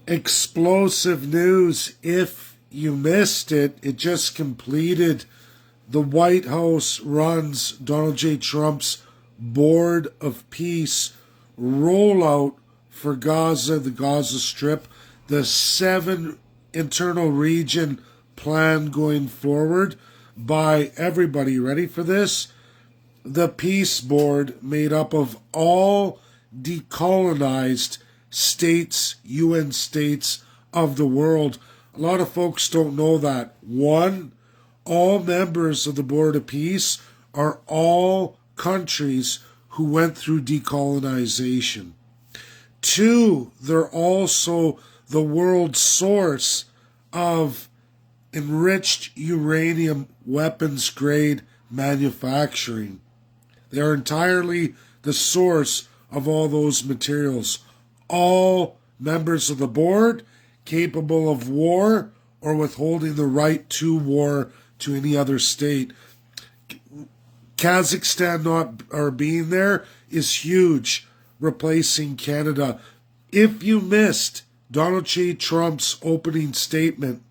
Explosive news. If you missed it, it just completed. The White House runs Donald J. Trump's Board of Peace rollout for Gaza, the Gaza Strip, the 7 internal region plan going forward by everybody. Ready for this? The Peace Board, made up of all decolonized states, UN states of the world. A lot of folks don't know that. One, all members of the Board of Peace are all countries who went through decolonization. Two, they're also the world's source of enriched uranium weapons grade manufacturing. They are entirely the source of all those materials. All members of the board capable of war or withholding the right to war to any other state. Kazakhstan not being there is huge, replacing Canada. If you missed Donald J. Trump's opening statement,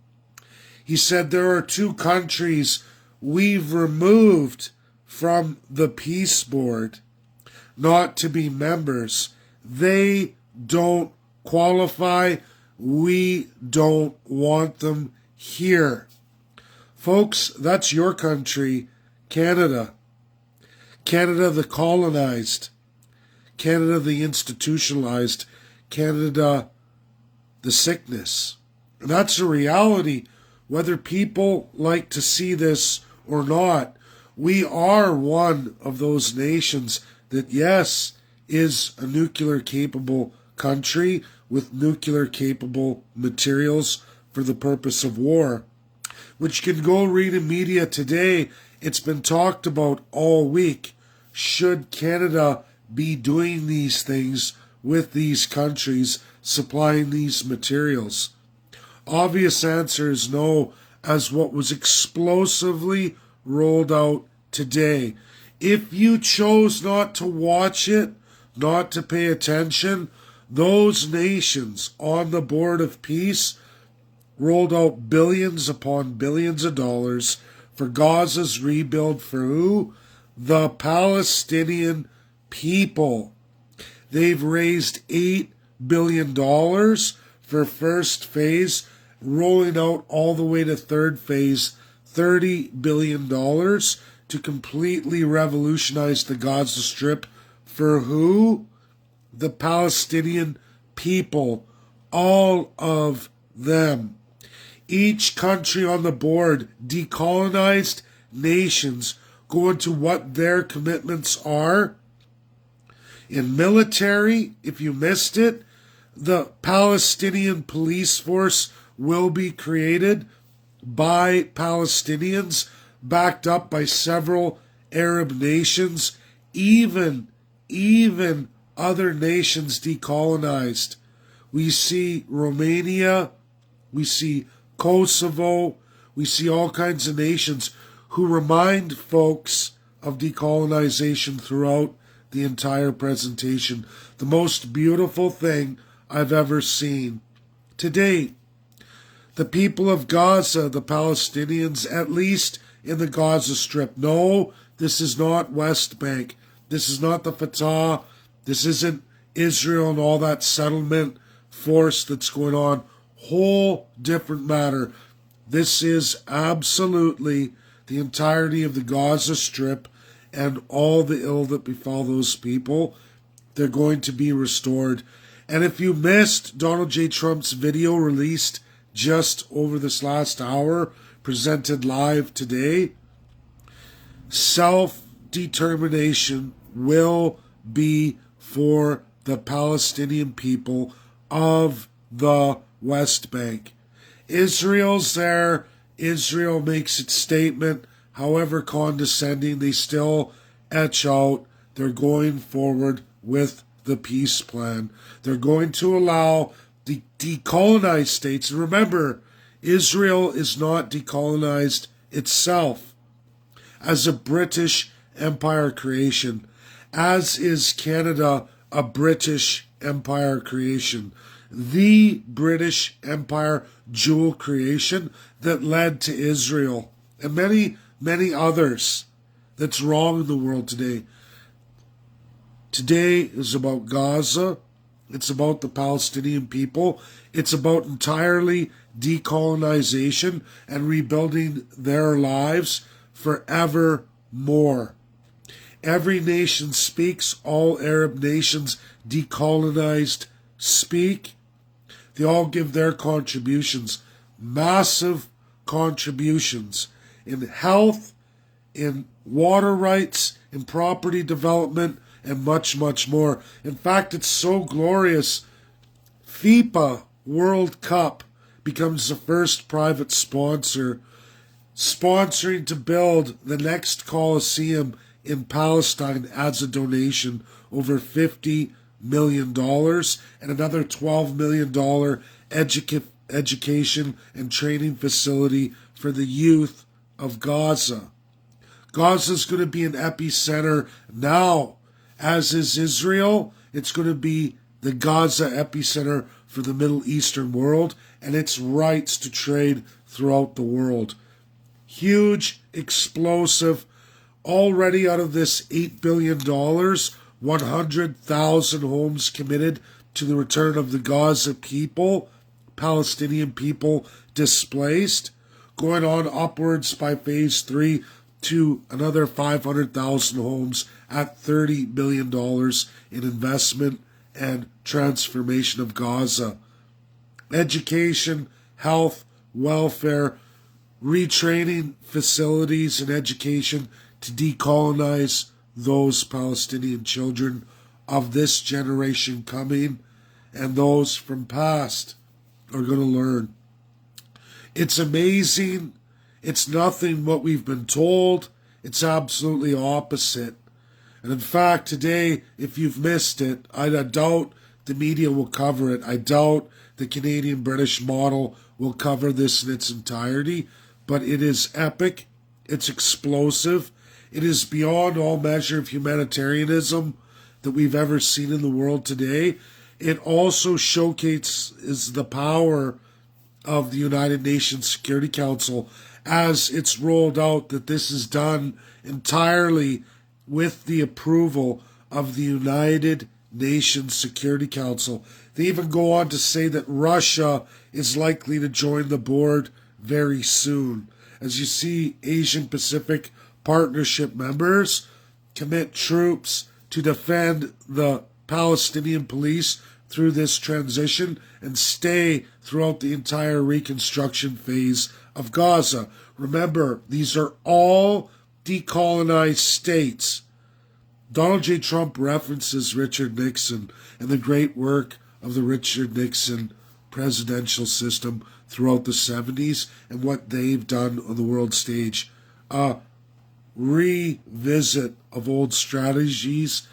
he said there are 2 countries we've removed from the Peace Board not to be members. They don't qualify. We don't want them here. Folks, that's your country, Canada. Canada the colonized. Canada the institutionalized. Canada the sickness. And that's a reality, whether people like to see this or not. We are one of those nations that, yes, is a nuclear-capable country with nuclear-capable materials for the purpose of war, which can go read in media today. It's been talked about all week. Should Canada be doing these things with these countries, supplying these materials? Obvious answer is no, as what was explosively rolled out today. If you chose not to watch it, not to pay attention, those nations on the Board of Peace rolled out billions upon billions of dollars for Gaza's rebuild for who? The Palestinian people. They've raised $8 billion for first phase, rolling out all the way to third phase, $30 billion to completely revolutionize the Gaza Strip. For who? The Palestinian people. All of them. Each country on the board, decolonized nations, go into what their commitments are. In military, if you missed it, the Palestinian police force will be created by Palestinians, backed up by several Arab nations, even other nations decolonized. We see Romania, we see Kosovo, we see all kinds of nations who remind folks of decolonization throughout the entire presentation. The most beautiful thing I've ever seen. To date, the people of Gaza, the Palestinians, at least in the Gaza Strip. No, this is not West Bank. This is not the Fatah. This isn't Israel and all that settlement force that's going on. Whole different matter. This is absolutely the entirety of the Gaza Strip and all the ill that befall those people. They're going to be restored. And if you missed Donald J. Trump's video released just over this last hour, presented live today, self-determination will be for the Palestinian people of the West Bank. Israel's there. Israel makes its statement, however condescending, they still etch out. They're going forward with the peace plan. They're going to allow the decolonized states. And remember, Israel is not decolonized itself as a British Empire creation, as is Canada a British Empire creation. the British Empire jewel creation that led to Israel and many, many others that's wrong in the world today. Today is about Gaza. It's about the Palestinian people. It's about entirely decolonization and rebuilding their lives forevermore. Every nation speaks. All Arab nations decolonized speak. They all give their contributions, massive contributions in health, in water rights, in property development, and much, much more. In fact, it's so glorious. FIFA World Cup becomes the first private sponsor, sponsoring to build the next Colosseum in Palestine as a donation, over $50 million, and another $12 million education and training facility for the youth of Gaza. Gaza is going to be an epicenter now. As is Israel, it's going to be the Gaza epicenter for the Middle Eastern world and its rights to trade throughout the world. Huge, explosive, already out of this $8 billion, 100,000 homes committed to the return of the Gaza people, Palestinian people displaced, going on upwards by phase 3 to another 500,000 homes at $30 billion in investment and transformation of Gaza. Education, health, welfare, retraining facilities and education to decolonize those Palestinian children of this generation coming and those from past are going to learn. It's amazing. It's nothing what we've been told. It's absolutely opposite. And in fact, today, if you've missed it, I doubt the media will cover it. I doubt the Canadian-British model will cover this in its entirety. But it is epic. It's explosive. It is beyond all measure of humanitarianism that we've ever seen in the world today. It also showcases the power of the United Nations Security Council as it's rolled out, that this is done entirely with the approval of the United Nations Security Council. They even go on to say that Russia is likely to join the board very soon. As you see, Asian Pacific Partnership members commit troops to defend the Palestinian police through this transition and stay throughout the entire reconstruction phase of Gaza. Remember, these are all decolonized states. Donald J. Trump references Richard Nixon and the great work of the Richard Nixon presidential system throughout the 70s and what they've done on the world stage. A revisit of old strategies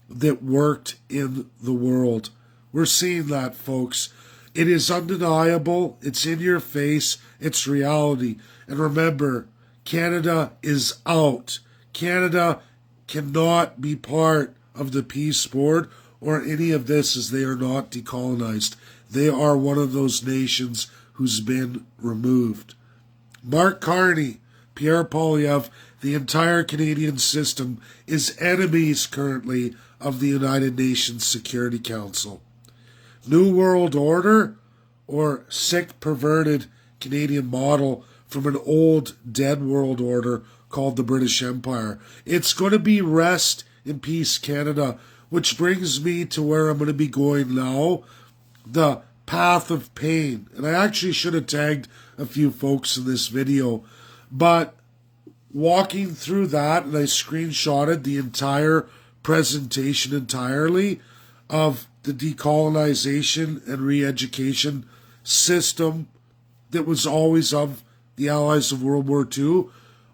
that worked in the world. We're seeing that, folks. It is undeniable. It's in your face. It's reality. And remember, Canada is out. Canada cannot be part of the peace board or any of this, as they are not decolonized. They are one of those nations who's been removed. Mark Carney, Pierre Poilievre, the entire Canadian system is enemies currently of the United Nations Security Council. New World Order, or sick, perverted Canadian model from an old, dead world order called the British Empire. It's going to be rest in peace, Canada, which brings me to where I'm going to be going now, the path of pain. And I actually should have tagged a few folks in this video, but walking through that, and I screenshotted the entire presentation entirely of the decolonization and re-education system that was always of the Allies of World War II.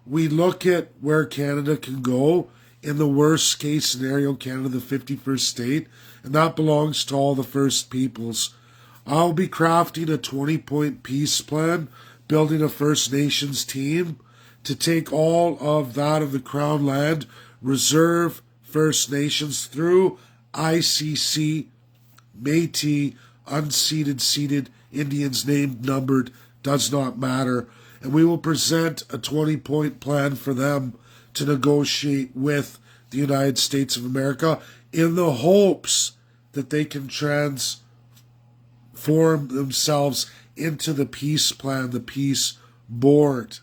We look at where Canada can go in the worst case scenario, Canada, the 51st state, and that belongs to all the First Peoples. I'll be crafting a 20-point peace plan, building a First Nations team to take all of that of the Crown land, reserve First Nations through ICC, Métis, unceded, ceded, Indians named, numbered, does not matter. And we will present a 20-point plan for them to negotiate with the United States of America in the hopes that they can transform themselves into the peace plan, the peace board.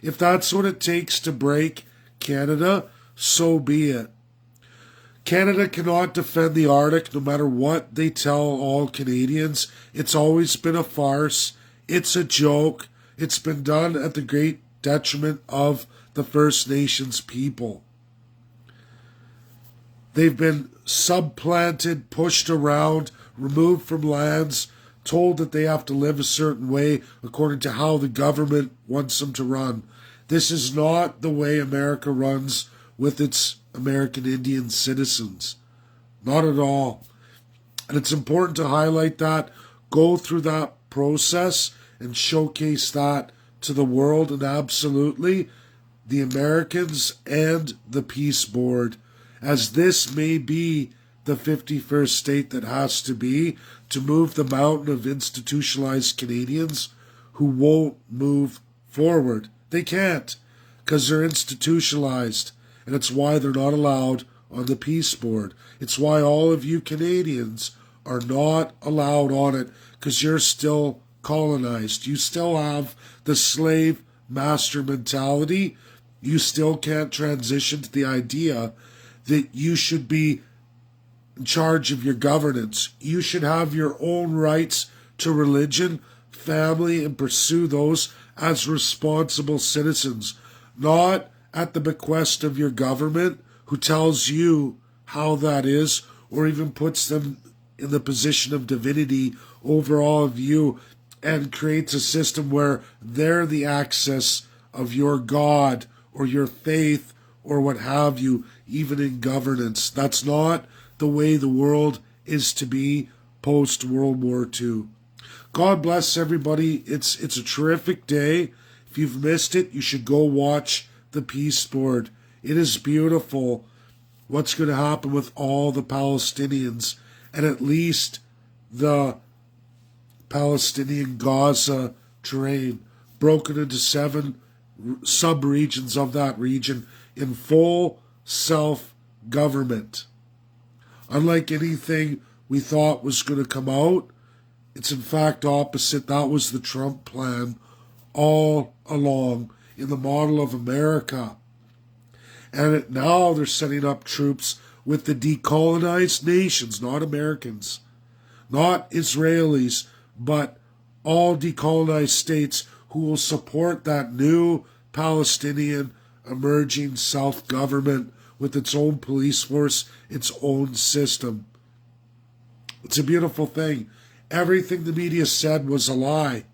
If that's what it takes to break Canada, so be it. Canada cannot defend the Arctic no matter what they tell all Canadians. It's always been a farce. It's a joke. It's been done at the great detriment of the First Nations people. They've been supplanted, pushed around, removed from lands, told that they have to live a certain way according to how the government wants them to run. This is not the way America runs with its American Indian citizens. Not at all. And it's important to highlight that, go through that process and showcase that to the world, and absolutely the Americans and the Peace Board, as this may be the 51st state that has to be to move the mountain of institutionalized Canadians who won't move forward. They can't, because they're institutionalized. And it's why they're not allowed on the Peace Board. It's why all of you Canadians are not allowed on it, because you're still colonized. You still have the slave master mentality. You still can't transition to the idea that you should be in charge of your governance. You should have your own rights to religion, family, and pursue those as responsible citizens, not at the bequest of your government who tells you how that is, or even puts them in the position of divinity over all of you and creates a system where they're the access of your God or your faith or what have you, even in governance. That's not the way the world is to be post-World War II. God bless everybody. It's a terrific day. If you've missed it, you should go watch the Peace Board. It is beautiful what's going to happen with all the Palestinians, and at least the Palestinian Gaza terrain broken into 7 sub-regions of that region in full self-government. Unlike anything we thought was going to come out, it's in fact opposite. That was the Trump plan all along in the model of America. And now they're setting up troops with the decolonized nations, not Americans, not Israelis, but all decolonized states who will support that new Palestinian emerging self-government with its own police force, its own system. It's a beautiful thing. Everything the media said was a lie.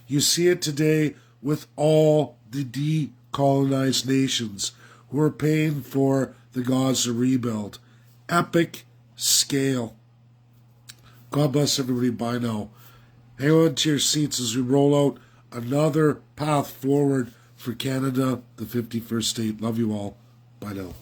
You see it today with all the decolonized nations who are paying for the Gaza rebuild. Epic scale. God bless everybody. Bye now. Hang on to your seats as we roll out another path forward for Canada, the 51st state. Love you all. Bye now.